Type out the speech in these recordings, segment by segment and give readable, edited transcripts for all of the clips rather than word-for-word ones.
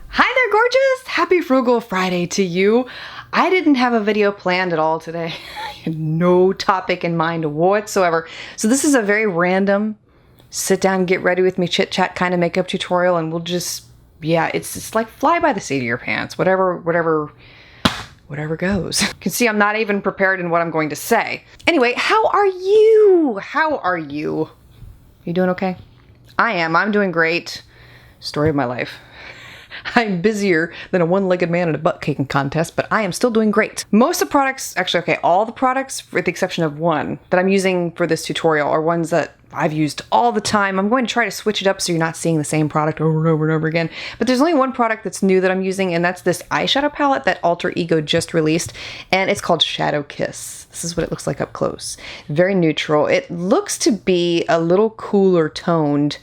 Hi there, gorgeous! Happy Frugal Friday to you. I didn't have a video planned at all today. I had no topic in mind whatsoever. So this is a very random sit down, get ready with me, chit chat kind of makeup tutorial, and we'll just, yeah, it's just like fly by the seat of your pants. Whatever goes. You can see I'm not even prepared in what I'm going to say. Anyway, how are you? How are you? You doing okay? I am. I'm doing great. Story of my life. I'm busier than a one-legged man in a butt kicking contest, but I am still doing great. Most of the products, actually, okay, all the products, with the exception of one that I'm using for this tutorial, are ones that I've used all the time. I'm going to try to switch it up so you're not seeing the same product over and over and over again. But there's only one product that's new that I'm using, and that's this eyeshadow palette that Alter Ego just released, and it's called Shadow Kiss. This is what it looks like up close. Very neutral. It looks to be a little cooler toned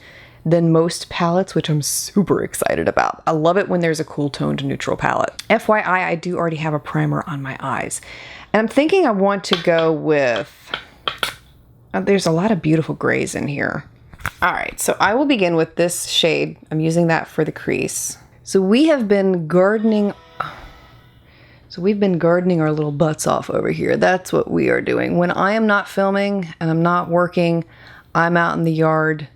than most palettes, which I'm super excited about. I love it when there's a cool toned neutral palette. FYI, I do already have a primer on my eyes. And I'm thinking I want to go with, there's a lot of beautiful grays in here. All right, so I will begin with this shade. I'm using that for the crease. So we have been gardening, we've been gardening our little butts off over here. That's what we are doing. When I am not filming and I'm not working, I'm out in the yard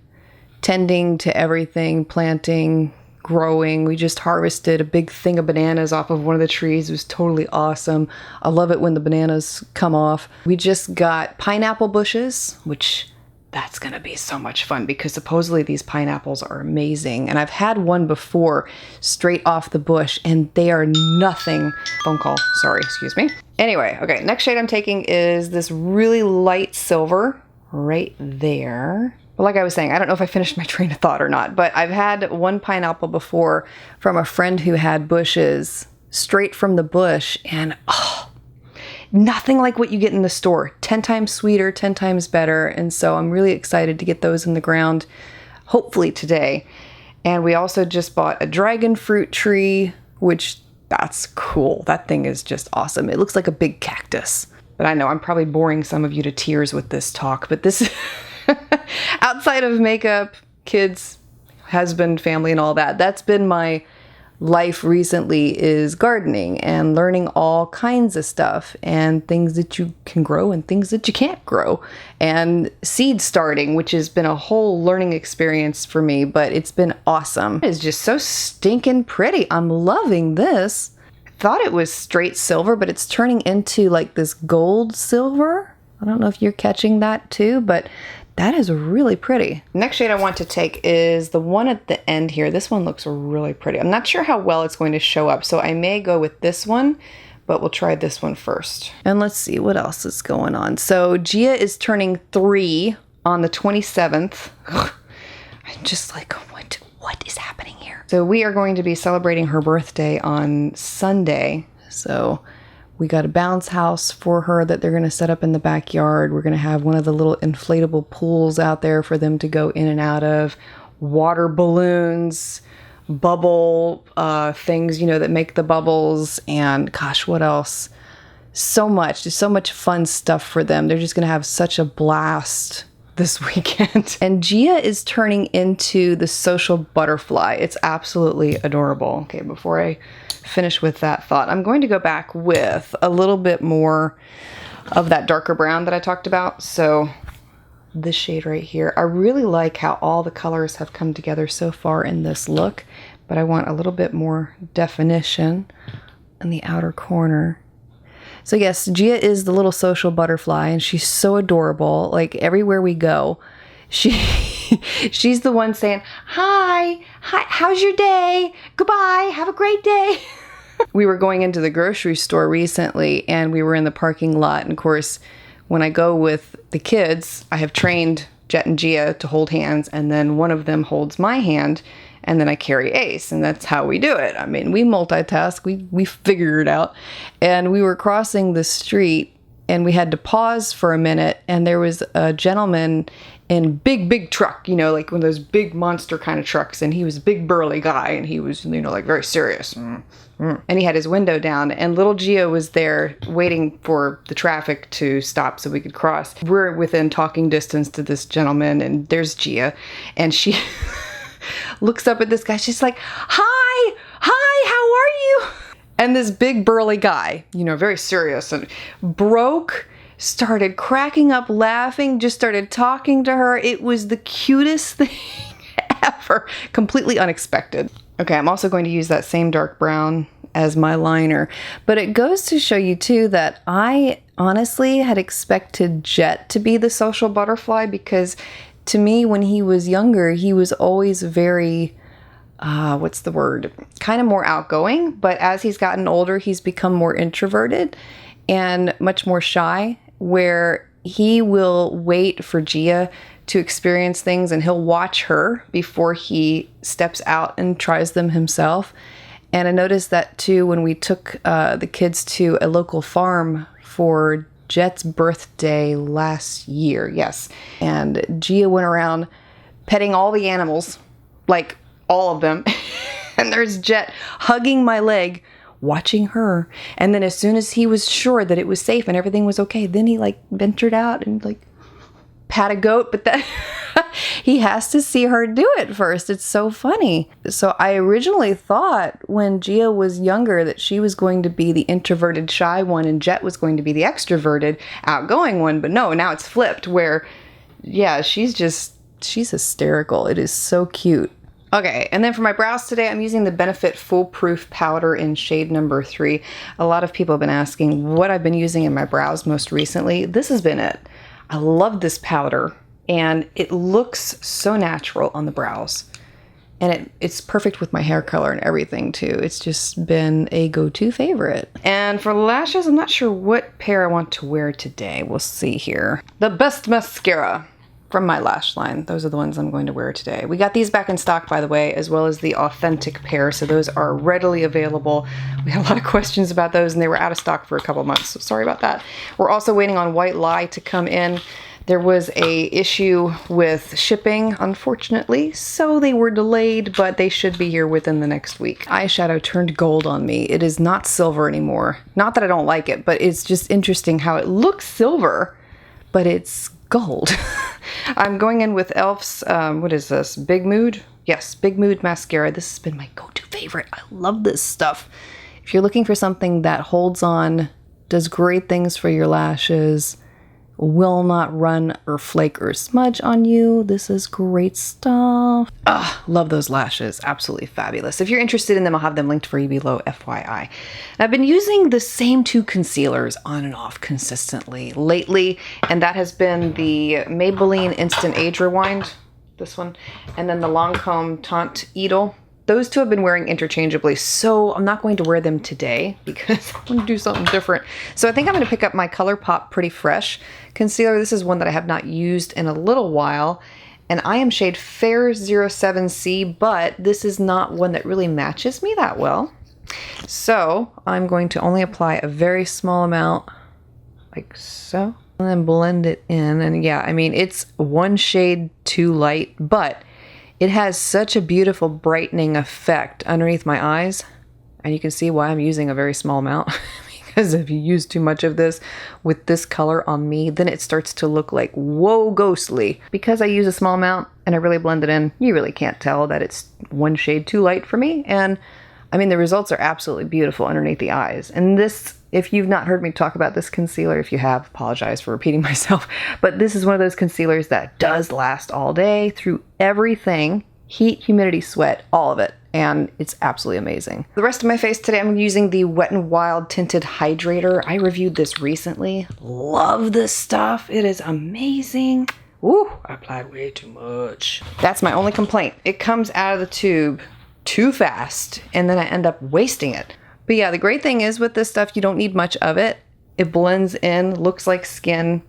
tending to everything, planting, growing. We just harvested a big thing of bananas off of one of the trees. It was totally awesome. I love it when the bananas come off. We just got pineapple bushes, which that's gonna be so much fun because supposedly these pineapples are amazing. And I've had one before straight off the bush and they are nothing. Phone call, sorry, excuse me. Anyway, okay, next shade I'm taking is this really light silver right there. Like I was saying, I don't know if I finished my train of thought or not, but I've had one pineapple before from a friend who had bushes straight from the bush, and oh, nothing like what you get in the store. 10 times sweeter, 10 times better. And so I'm really excited to get those in the ground, hopefully today. And we also just bought a dragon fruit tree, which that's cool. That thing is just awesome. It looks like a big cactus. But I know I'm probably boring some of you to tears with this talk, but this is outside of makeup, kids, husband, family, and all that, that's been my life recently, is gardening and learning all kinds of stuff and things that you can grow and things that you can't grow, and seed starting, which has been a whole learning experience for me, but it's been awesome. It is just so stinking pretty. I'm loving this. I thought it was straight silver, but it's turning into like this gold silver. I don't know if you're catching that too, but that is really pretty. Next shade I want to take is the one at the end here. This one looks really pretty. I'm not sure how well it's going to show up, so I may go with this one, but we'll try this one first. And let's see what else is going on. So Gia is turning 3 on the 27th. I'm just like, what is happening here? So we are going to be celebrating her birthday on Sunday. So we got a bounce house for her that they're going to set up in the backyard. We're going to have one of the little inflatable pools out there for them to go in and out of. Water balloons, bubble things, you know, that make the bubbles. And gosh, what else? So much. There's so much fun stuff for them. They're just going to have such a blast this weekend. And Gia is turning into the social butterfly. It's absolutely adorable. Okay, before I finish with that thought, I'm going to go back with a little bit more of that darker brown that I talked about. So this shade right here, I really like how all the colors have come together so far in this look, but I want a little bit more definition in the outer corner. So yes, Gia is the little social butterfly, and she's so adorable. Like everywhere we go, she's the one saying, hi, how's your day? Goodbye, have a great day. We were going into the grocery store recently, and we were in the parking lot. And of course, when I go with the kids, I have trained Jet and Gia to hold hands, and then one of them holds my hand, and then I carry Ace, and that's how we do it. I mean, we multitask, we figure it out. And we were crossing the street, and we had to pause for a minute, and there was a gentleman in big truck, you know, like one of those big monster kind of trucks, and he was a big burly guy, and he was, you know, like very serious. And he had his window down, and little Gia was there waiting for the traffic to stop so we could cross. We're within talking distance to this gentleman, and there's Gia, and she looks up at this guy. She's like, hi, how are you? And this big burly guy, you know, very serious, and started cracking up laughing, just started talking to her. It was the cutest thing ever. Completely unexpected. Okay, I'm also going to use that same dark brown as my liner, but it goes to show you too that I honestly had expected Jet to be the social butterfly, because to me, when he was younger, he was always very, what's the word? Kind of more outgoing, but as he's gotten older, he's become more introverted and much more shy, where he will wait for Gia to experience things, and he'll watch her before he steps out and tries them himself. And I noticed that too when we took the kids to a local farm for Jet's birthday last year. Yes. And Gia went around petting all the animals, like all of them. And there's Jet hugging my leg, watching her. And then as soon as he was sure that it was safe and everything was okay, then he like ventured out and like pat a goat, but that he has to see her do it first. It's so funny. So I originally thought when Gia was younger that she was going to be the introverted, shy one, and Jet was going to be the extroverted, outgoing one. But no, now it's flipped where, yeah, she's hysterical. It is so cute. Okay, and then for my brows today, I'm using the Benefit Foolproof Powder in shade number 3. A lot of people have been asking what I've been using in my brows most recently. This has been it. I love this powder, and it looks so natural on the brows. And it's perfect with my hair color and everything too. It's just been a go-to favorite. And for lashes, I'm not sure what pair I want to wear today. We'll see here. The Best Mascara from my lash line. Those are the ones I'm going to wear today. We got these back in stock, by the way, as well as the Authentic pair. So those are readily available. We had a lot of questions about those, and they were out of stock for a couple months. So sorry about that. We're also waiting on White Lie to come in. There was a issue with shipping, unfortunately, so they were delayed, but they should be here within the next week. Eyeshadow turned gold on me. It is not silver anymore. Not that I don't like it, but it's just interesting how it looks silver, but it's gold. I'm going in with e.l.f.'s, what is this, Big Mood? Yes, Big Mood mascara. This has been my go-to favorite. I love this stuff. If you're looking for something that holds on, does great things for your lashes, will not run or flake or smudge on you, this is great stuff. Love those lashes. Absolutely fabulous. If you're interested in them, I'll have them linked for you below, FYI. And I've been using the same 2 concealers on and off consistently lately, and that has been the Maybelline Instant Age Rewind, this one, and then the Lancome Teint Idle. Those 2 have been wearing interchangeably, so I'm not going to wear them today because I'm going to do something different. So I think I'm going to pick up my ColourPop Pretty Fresh concealer. This is one that I have not used in a little while, and I am shade Fair 07C, but this is not one that really matches me that well. So I'm going to only apply a very small amount, like so, and then blend it in. And yeah, I mean, it's one shade too light, but it has such a beautiful brightening effect underneath my eyes. And you can see why I'm using a very small amount. Because if you use too much of this with this color on me, then it starts to look like, whoa, ghostly. Because I use a small amount and I really blend it in, you really can't tell that it's one shade too light for me. And I mean, the results are absolutely beautiful underneath the eyes. And this, if you've not heard me talk about this concealer, if you have, apologize for repeating myself, but this is one of those concealers that does last all day through everything, heat, humidity, sweat, all of it. And it's absolutely amazing. The rest of my face today, I'm using the Wet n Wild Tinted Hydrator. I reviewed this recently. Love this stuff. It is amazing. Ooh, I applied way too much. That's my only complaint. It comes out of the tube too fast, and then I end up wasting it. But yeah, the great thing is with this stuff, you don't need much of it. It blends in, looks like skin,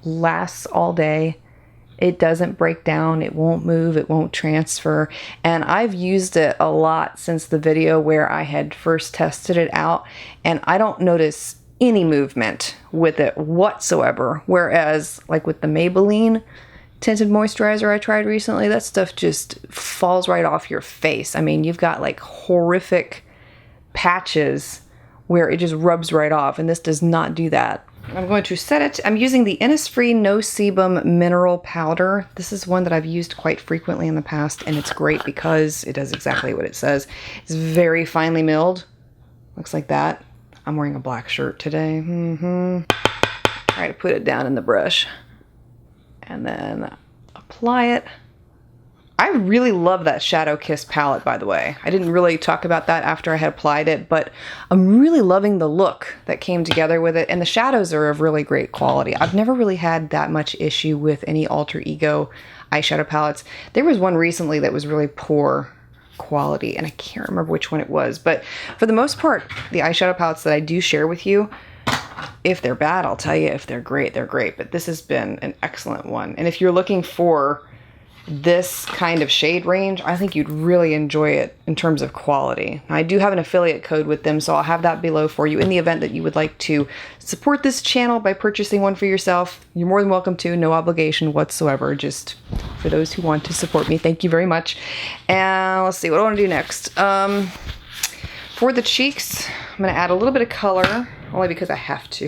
lasts all day. It doesn't break down, it won't move, it won't transfer. And I've used it a lot since the video where I had first tested it out, and I don't notice any movement with it whatsoever. Whereas like with the Maybelline tinted moisturizer I tried recently, that stuff just falls right off your face. I mean, you've got like horrific patches where it just rubs right off, and this does not do that. I'm going to set it. I'm using the Innisfree No Sebum Mineral Powder. This is one that I've used quite frequently in the past, and it's great because it does exactly what it says. It's very finely milled. Looks like that. I'm wearing a black shirt today. Try to put it down in the brush and then apply it. I really love that Shadow Kiss palette, by the way. I didn't really talk about that after I had applied it, but I'm really loving the look that came together with it, and the shadows are of really great quality. I've never really had that much issue with any Alter Ego eyeshadow palettes. There was one recently that was really poor quality, and I can't remember which one it was, but for the most part, the eyeshadow palettes that I do share with you, if they're bad, I'll tell you. If they're great, they're great, but this has been an excellent one. And if you're looking for this kind of shade range, I think you'd really enjoy it in terms of quality. Now, I do have an affiliate code with them, so I'll have that below for you in the event that you would like to support this channel by purchasing one for yourself. You're more than welcome to, no obligation whatsoever, just for those who want to support me. Thank you very much. And let's see, what do I want to do next? For the cheeks, I'm going to add a little bit of color, only because I have to.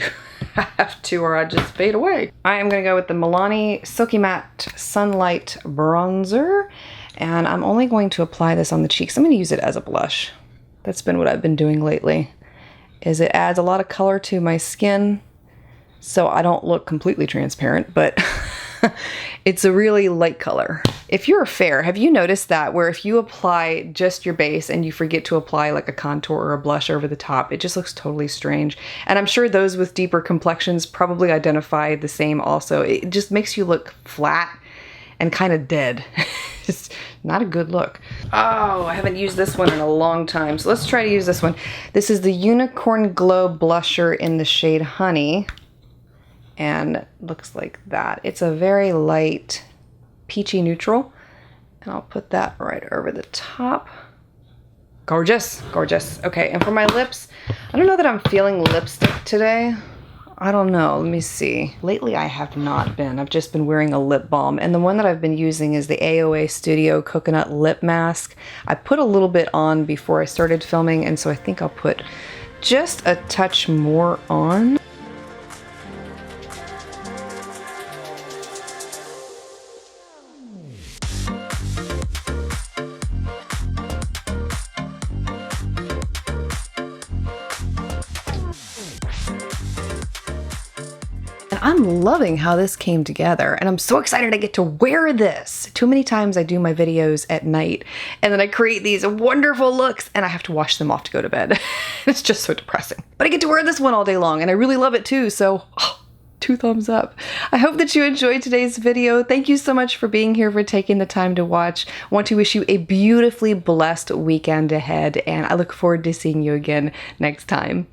I have to, or I just fade away. I am going to go with the Milani Silky Matte Sunlight Bronzer, and I'm only going to apply this on the cheeks. I'm going to use it as a blush. That's been what I've been doing lately, is it adds a lot of color to my skin, so I don't look completely transparent, but it's a really light color. If you're fair, have you noticed that where if you apply just your base and you forget to apply like a contour or a blush over the top, it just looks totally strange. And I'm sure those with deeper complexions probably identify the same also. It just makes you look flat and kind of dead. It's not a good look. Oh, I haven't used this one in a long time, so let's try to use this one. This is the Unicorn Glow Blusher in the shade Honey, and it looks like that. It's a very light peachy neutral, and I'll put that right over the top. Gorgeous, gorgeous. Okay, and for my lips, I don't know that I'm feeling lipstick today. I don't know, let me see. Lately I have not been. I've just been wearing a lip balm, and the one that I've been using is the AOA Studio Coconut Lip Mask. I put a little bit on before I started filming, and so I think I'll put just a touch more on. I'm loving how this came together, and I'm so excited I get to wear this. Too many times I do my videos at night and then I create these wonderful looks and I have to wash them off to go to bed. It's just so depressing. But I get to wear this one all day long and I really love it too, so 2 thumbs up. I hope that you enjoyed today's video. Thank you so much for being here, for taking the time to watch. I want to wish you a beautifully blessed weekend ahead, and I look forward to seeing you again next time.